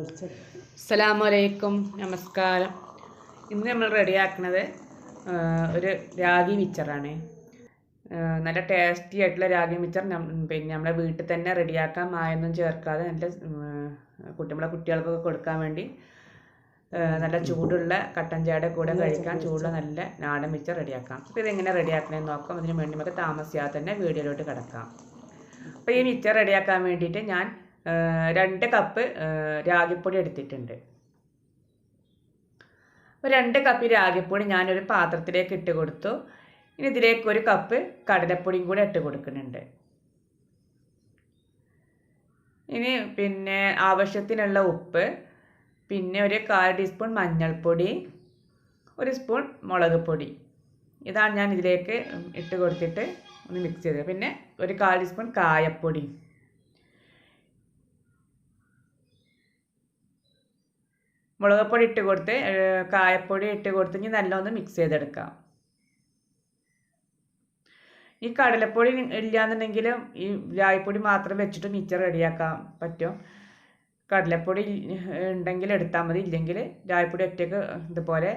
അസ്സലാമലൈക്കും, നമസ്കാരം. ഇന്ന് നമ്മൾ റെഡിയാക്കുന്നത് ഒരു രാഗി മിച്ചറാണ്. നല്ല ടേസ്റ്റി ആയിട്ടുള്ള രാഗി മിച്ചർ പിന്നെ നമ്മളെ വീട്ടിൽ തന്നെ റെഡിയാക്കാം. മായൊന്നും ചേർക്കാതെ നല്ല കുട്ടികൾക്കൊക്കെ കൊടുക്കാൻ വേണ്ടി നല്ല ചൂടുള്ള കട്ടൻ ചായയുടെ കൂടെ കഴിക്കാൻ ചൂടുള്ള നല്ല നാടൻ മിച്ചർ റെഡിയാക്കാം. അപ്പോൾ ഇതെങ്ങനെ റെഡിയാക്കണമെന്ന് നോക്കാം. അതിന് വേണ്ടി നമുക്ക് താമസിയാതെ തന്നെ വീഡിയോയിലോട്ട് കിടക്കാം. അപ്പോൾ ഈ മിച്ചർ റെഡിയാക്കാൻ വേണ്ടിയിട്ട് ഞാൻ 2 കപ്പ് രാഗിപ്പൊടി എടുത്തിട്ടുണ്ട്. അപ്പോൾ 2 കപ്പ് രാഗിപ്പൊടി ഞാനൊരു പാത്രത്തിലേക്ക് ഇട്ട് കൊടുത്തു. ഇനി ഇതിലേക്ക് 1 കപ്പ് കടലപ്പൊടിയും കൂടെ ഇട്ട് കൊടുക്കുന്നുണ്ട്. ഇനി പിന്നെ ആവശ്യത്തിനുള്ള ഉപ്പ്, പിന്നെ ഒരു 1/4 ടീസ്പൂൺ മഞ്ഞൾപ്പൊടി, 1 സ്പൂൺ മുളക് പൊടി. ഇതാണ് ഞാൻ ഇതിലേക്ക് ഇട്ട് കൊടുത്തിട്ട് ഒന്ന് മിക്സ് ചെയ്തത്. പിന്നെ ഒരു 1/4 ടീസ്പൂൺ കായപ്പൊടി, മുളക് പൊടി ഇട്ട് കൊടുത്ത് കായപ്പൊടി ഇട്ട് കൊടുത്ത് ഇനി നല്ലൊന്ന് മിക്സ് ചെയ്തെടുക്കാം. ഈ കടലപ്പൊടി ഇല്ലയെന്നുണ്ടെങ്കിലും ഈ രാഗിപ്പൊടി മാത്രം വെച്ചിട്ട് മിച്ചർ റെഡിയാക്കാൻ പറ്റും. കടലപ്പൊടി ഉണ്ടെങ്കിൽ എടുത്താൽ മതി, ഇല്ലെങ്കിൽ രാഗിപ്പൊടി ഒറ്റയ്ക്ക് ഇതുപോലെ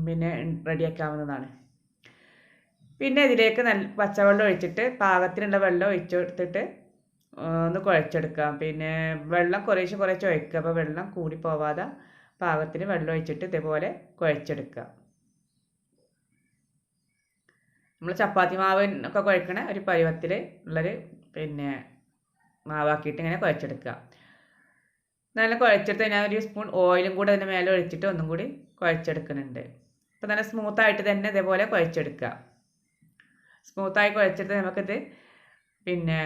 പിന്നെ റെഡിയാക്കാവുന്നതാണ്. പിന്നെ ഇതിലേക്ക് നല്ല പച്ചവെള്ളം ഒഴിച്ചിട്ട് പാകത്തിനുള്ള വെള്ളം ഒഴിച്ചെടുത്തിട്ട് ഒന്ന് കുഴച്ചെടുക്കാം. പിന്നെ വെള്ളം കുറേശ്ശെ ഒഴിക്കുക. അപ്പോൾ വെള്ളം കൂടി പോവാതെ പാകത്തിന് വെള്ളം ഒഴിച്ചിട്ട് ഇതേപോലെ കുഴച്ചെടുക്കുക. നമ്മൾ ചപ്പാത്തി മാവിനൊക്കെ കുഴക്കണ ഒരു പരുവത്തിൽ ഉള്ളൊരു പിന്നെ മാവാക്കിയിട്ട് ഇങ്ങനെ കുഴച്ചെടുക്കുക. നല്ല കുഴച്ചെടുത്ത് ഞാൻ 1 സ്പൂൺ ഓയിലും കൂടെ അതിൻ്റെ മേലെ ഒഴിച്ചിട്ട് ഒന്നും കൂടി കുഴച്ചെടുക്കുന്നുണ്ട്. അപ്പോൾ നല്ല സ്മൂത്തായിട്ട് തന്നെ ഇതേപോലെ കുഴച്ചെടുക്കുക. സ്മൂത്തായി കുഴച്ചെടുത്ത് നമുക്കിത് പിന്നെ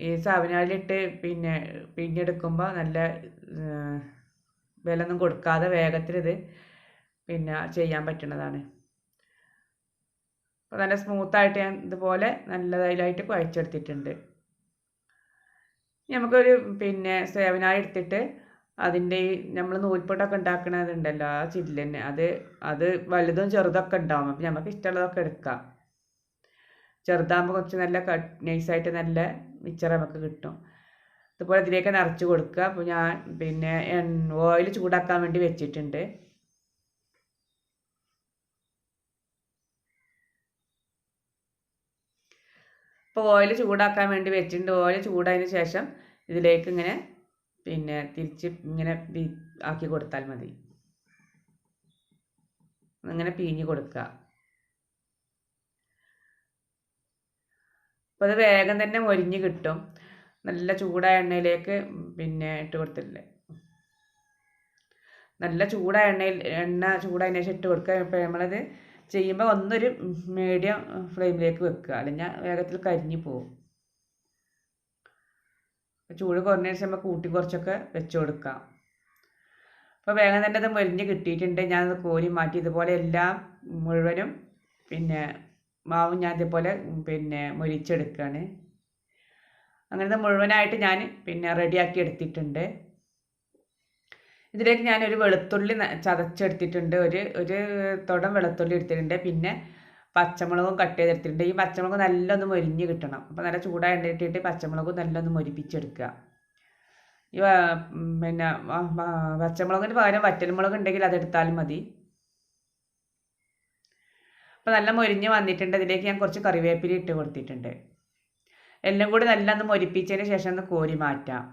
ഈ സാവനാലിട്ട് പിന്നെ പിഴിഞ്ഞെടുക്കുമ്പോൾ നല്ല വിലയൊന്നും കൊടുക്കാതെ വേഗത്തിൽ ഇത് പിന്നെ ചെയ്യാൻ പറ്റുന്നതാണ്. അപ്പോൾ നല്ല സ്മൂത്തായിട്ട് ഞാൻ ഇതുപോലെ നല്ലതായിട്ട് കുഴച്ചെടുത്തിട്ടുണ്ട്. നമുക്കൊരു പിന്നെ സേവനായി എടുത്തിട്ട് അതിൻ്റെ ഈ നമ്മൾ നൂൽപ്പൊട്ടൊക്കെ ഉണ്ടാക്കുന്നതുണ്ടല്ലോ, ആ ചില്ലിന് അത് വലുതും ചെറുതൊക്കെ ഉണ്ടാവും. അപ്പം നമുക്ക് ഇഷ്ടമുള്ളതൊക്കെ എടുക്കാം. ചെറുതാകുമ്പോൾ കുറച്ച് നല്ല നൈസായിട്ട് നല്ല മിച്ചർ നമുക്ക് കിട്ടും. അതുപോലെ ഇതിലേക്ക് നിറച്ച് കൊടുക്കുക. അപ്പോൾ ഞാൻ പിന്നെ ഓയിൽ ചൂടാക്കാൻ വേണ്ടി വെച്ചിട്ടുണ്ട്. അപ്പോൾ ഓയിൽ ചൂടാക്കാൻ വേണ്ടി വെച്ചിട്ടുണ്ട്. ഓയിൽ ചൂടായതിന് ശേഷം ഇതിലേക്ക് ഇങ്ങനെ പിന്നെ തിരിച്ച് ഇങ്ങനെ ആക്കി കൊടുത്താൽ മതി. അങ്ങനെ പിഴിഞ്ഞ് കൊടുക്കുക. അപ്പോൾ അത് വേഗം തന്നെ മൊരിഞ്ഞ് കിട്ടും. നല്ല ചൂടായ എണ്ണയിലേക്ക് പിന്നെ ഇട്ട് കൊടുത്തില്ലേ, നല്ല ചൂടായ എണ്ണ ചൂടായതിന് ശേഷം ഇട്ട് കൊടുക്കുക. ഇപ്പോൾ നമ്മളത് ചെയ്യുമ്പോൾ ഒന്നൊരു മീഡിയം ഫ്ലെയിമിലേക്ക് വെക്കുക, അല്ലെങ്കിൽ വേഗത്തിൽ കരിഞ്ഞ് പോകും. ചൂട് കുറഞ്ഞ ശേഷം നമ്മൾ കൂട്ടി കുറച്ചൊക്കെ വെച്ച് കൊടുക്കാം. അപ്പോൾ വേഗം തന്നെ അത് മൊരിഞ്ഞ് കിട്ടിയിട്ടുണ്ട്. ഞാനത് കോരി മാറ്റി ഇതുപോലെ എല്ലാം മുഴുവനും പിന്നെ മാവും ഞാൻ ഇതേപോലെ പിന്നെ മൊരിച്ചെടുക്കുകയാണ്. അങ്ങനത്തെ മുഴുവനായിട്ട് ഞാൻ പിന്നെ റെഡിയാക്കി എടുത്തിട്ടുണ്ട്. ഇതിലേക്ക് ഞാനൊരു വെളുത്തുള്ളി ചതച്ചെടുത്തിട്ടുണ്ട്. ഒരു തുടം വെളുത്തുള്ളി എടുത്തിട്ടുണ്ട്. പിന്നെ പച്ചമുളകും കട്ട് ചെയ്തെടുത്തിട്ടുണ്ട്. ഈ പച്ചമുളക് നല്ലൊന്ന് മൊരിഞ്ഞ് കിട്ടണം. അപ്പോൾ നല്ല ചൂടായ എണ്ണ ഇട്ടിട്ട് പച്ചമുളകും നല്ലൊന്ന് മൊരിപ്പിച്ചെടുക്കുക. ഈ പിന്നെ പച്ചമുളകിന് പകരം വറ്റൽമുളക് ഉണ്ടെങ്കിൽ അതെടുത്താലും മതി. അപ്പോൾ നല്ല മൊരിഞ്ഞ് വന്നിട്ടുണ്ട്. ഇതിലേക്ക് ഞാൻ കുറച്ച് കറിവേപ്പില ഇട്ട് കൊടുത്തിട്ടുണ്ട്. എല്ലാം കൂടി നല്ല ഒന്ന് മൊരിപ്പിച്ചതിന് ശേഷം ഒന്ന് കോരി മാറ്റാം.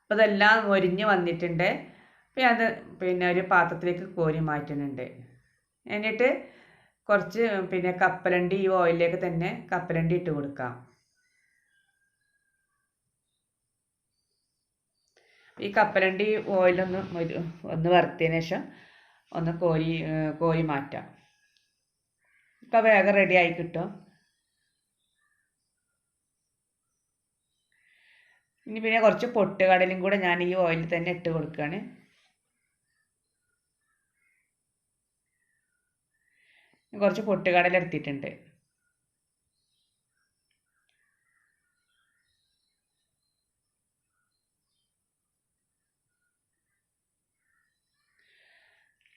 അപ്പോൾ ഇതെല്ലാം മൊരിഞ്ഞ് വന്നിട്ടുണ്ട്. അപ്പോൾ അത് പിന്നെ ഒരു പാത്രത്തിലേക്ക് കോരി മാറ്റുന്നുണ്ട്. എന്നിട്ട് കുറച്ച് പിന്നെ കപ്പലണ്ടി ഈ ഓയിലിലേക്ക് തന്നെ കപ്പലണ്ടി ഇട്ട് കൊടുക്കാം. ഈ കപ്പലണ്ടി ഓയിലൊന്ന് വറുത്തതിന് ശേഷം ഒന്ന് കോരി മാറ്റാം. ഇപ്പോൾ വേഗം റെഡിയായി കിട്ടും. ഇനി പിന്നെ കുറച്ച് പൊട്ടുകടലയും കൂടെ ഞാൻ ഈ ഓയിലിൽ തന്നെ ഇട്ട് കൊടുക്കുകയാണ്. കുറച്ച് പൊട്ടുകടല എടുത്തിട്ടുണ്ട്.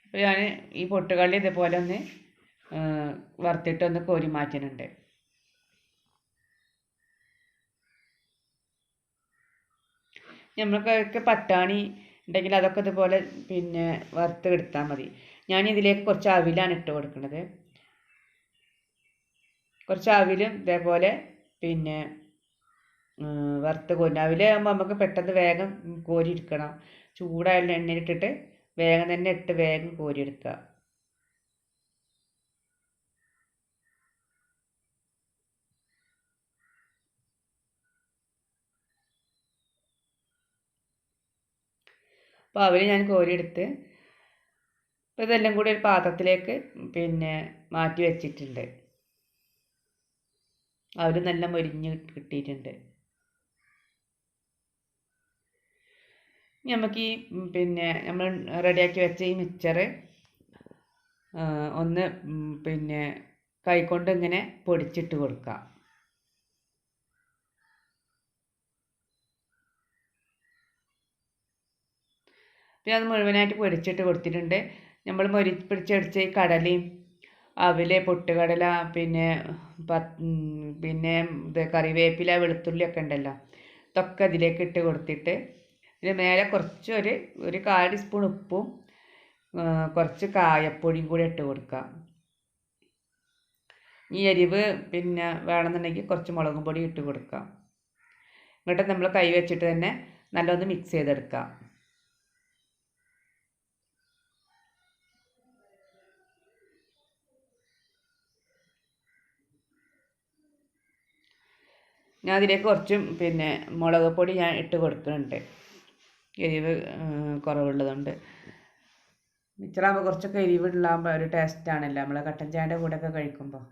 അപ്പോൾ ഞാൻ ഈ പൊട്ടുകടല ഇതുപോലെ ഒന്ന് വറുത്തിട്ട് ഒന്ന് കോരി മാറ്റുന്നുണ്ട്. നമ്മൾക്കൊക്കെ പട്ടാണി ഉണ്ടെങ്കിൽ അതൊക്കെ ഇതുപോലെ പിന്നെ വറുത്ത് എടുത്താൽ മതി. ഞാനിതിലേക്ക് കുറച്ച് അവിലാണ് ഇട്ട് കൊടുക്കുന്നത്. കുറച്ച് അവിലും ഇതേപോലെ പിന്നെ വറുത്ത് കോരി. അവിലാകുമ്പോൾ നമുക്ക് പെട്ടെന്ന് വേഗം കോരി എടുക്കണം. ചൂടായ എണ്ണയിലിട്ടിട്ട് വേഗം തന്നെ ഇട്ട് വേഗം കോരിയെടുക്കുക. അപ്പോൾ അവൽ ഞാൻ കോരിയെടുത്ത് അപ്പോൾ ഇതെല്ലാം കൂടി ഒരു പാത്രത്തിലേക്ക് പിന്നെ മാറ്റി വെച്ചിട്ടുണ്ട്. അവൽ നല്ല മൊരിഞ്ഞ് കിട്ടിയിട്ടുണ്ട്. നമുക്ക് ഈ പിന്നെ നമ്മൾ റെഡിയാക്കി വെച്ച ഈ മിക്സ്ചർ ഒന്ന് പിന്നെ കൈകൊണ്ട് ഇങ്ങനെ പൊടിച്ചിട്ട് കൊടുക്കാം. പിന്നെ അത് മുഴുവനായിട്ട് പൊടിച്ചിട്ട് കൊടുത്തിട്ടുണ്ട്. നമ്മൾ പൊടിച്ചടിച്ച ഈ കടലയും അവല് പൊട്ടുകടല പിന്നെ പിന്നെ ഇത് കറിവേപ്പില വെളുത്തുള്ളിയൊക്കെ ഉണ്ടല്ലോ, ഇതൊക്കെ ഇതിലേക്ക് ഇട്ട് കൊടുത്തിട്ട് ഇതിന് മേലെ കുറച്ച് ഒരു 1/4 ടീസ്പൂൺ ഉപ്പും കുറച്ച് കായപ്പൊടിയും കൂടി ഇട്ട് കൊടുക്കാം. ഈ എരിവ് പിന്നെ വേണമെന്നുണ്ടെങ്കിൽ കുറച്ച് മുളകും പൊടി ഇട്ട് കൊടുക്കാം. എന്നിട്ട് നമ്മൾ കൈ വെച്ചിട്ട് തന്നെ നല്ലൊന്ന് മിക്സ് ചെയ്തെടുക്കാം. ഞാൻ അതിലേക്ക് കുറച്ച് പിന്നെ മുളക് പൊടി ഞാൻ ഇട്ട് കൊടുക്കുന്നുണ്ട്, എരിവ് കുറവുള്ളതുകൊണ്ട്. മിച്ചറാകുമ്പോൾ കുറച്ചൊക്കെ എരിവുള്ളാകുമ്പോൾ ഒരു ടേസ്റ്റാണല്ലോ നമ്മൾ കട്ടൻ ചായൻ്റെ കൂടെയൊക്കെ കഴിക്കുമ്പോൾ.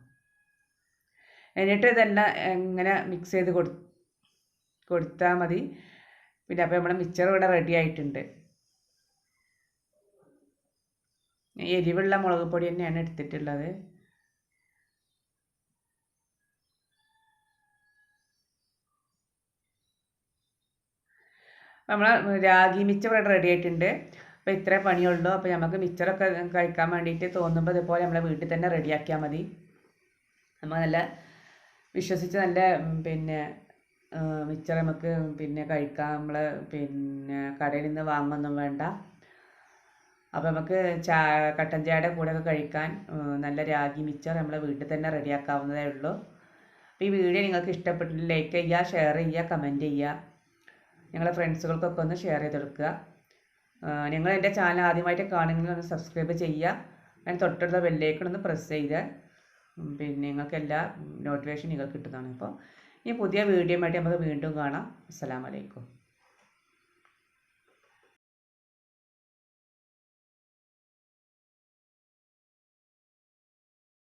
എന്നിട്ട് ഇതെല്ലാം ഇങ്ങനെ മിക്സ് ചെയ്ത് കൊടുത്താൽ മതി. പിന്നെ അപ്പോൾ നമ്മുടെ മിച്ചർ ഇവിടെ റെഡി ആയിട്ടുണ്ട്. എരിവുള്ള മുളക് പൊടി തന്നെയാണ് എടുത്തിട്ടുള്ളത്. നമ്മളെ രാഗി മിച്ചർ ഇവിടെ റെഡി ആയിട്ടുണ്ട്. അപ്പോൾ ഇത്രേ പണിയുള്ളൂ. അപ്പോൾ നമുക്ക് മിച്ചറൊക്കെ കഴിക്കാൻ വേണ്ടിയിട്ട് തോന്നുമ്പോൾ ഇതുപോലെ നമ്മളെ വീട്ടിൽ തന്നെ റെഡിയാക്കിയാൽ മതി. നമ്മൾ നല്ല വിശ്വസിച്ച് നല്ല പിന്നെ മിച്ചർ നമുക്ക് പിന്നെ കഴിക്കാം. നമ്മൾ പിന്നെ കടയിൽ നിന്ന് വാങ്ങൊന്നും വേണ്ട. അപ്പോൾ നമുക്ക് കട്ടൻ ചായയുടെ കൂടെയൊക്കെ കഴിക്കാൻ നല്ല രാഗി മിച്ചർ നമ്മളെ വീട്ടിൽ തന്നെ റെഡിയാക്കാവുന്നതേ ഉള്ളൂ. അപ്പോൾ ഈ വീഡിയോ നിങ്ങൾക്ക് ഇഷ്ടപ്പെട്ടിട്ട് ലൈക്ക് ചെയ്യുക, ഷെയർ ചെയ്യുക, കമൻറ്റ് ചെയ്യുക. നിങ്ങളുടെ ഫ്രണ്ട്സുകൾക്കൊക്കെ ഒന്ന് ഷെയർ ചെയ്ത് കൊടുക്കുക. നിങ്ങൾ എൻ്റെ ചാനൽ ആദ്യമായിട്ട് കാണുമെങ്കിൽ ഒന്ന് സബ്സ്ക്രൈബ് ചെയ്യുക. ഞാൻ തൊട്ടടുത്ത ബെല്ലൈക്കൺ ഒന്ന് പ്രസ് ചെയ്ത് പിന്നെ നിങ്ങൾക്ക് എല്ലാ നോട്ടിഫിക്കേഷൻ നിങ്ങൾക്ക് കിട്ടുന്നതാണ്. അപ്പോൾ ഈ പുതിയ വീഡിയോ ആയിട്ട് നമുക്ക് വീണ്ടും കാണാം. അസ്സലാമു അലൈക്കും.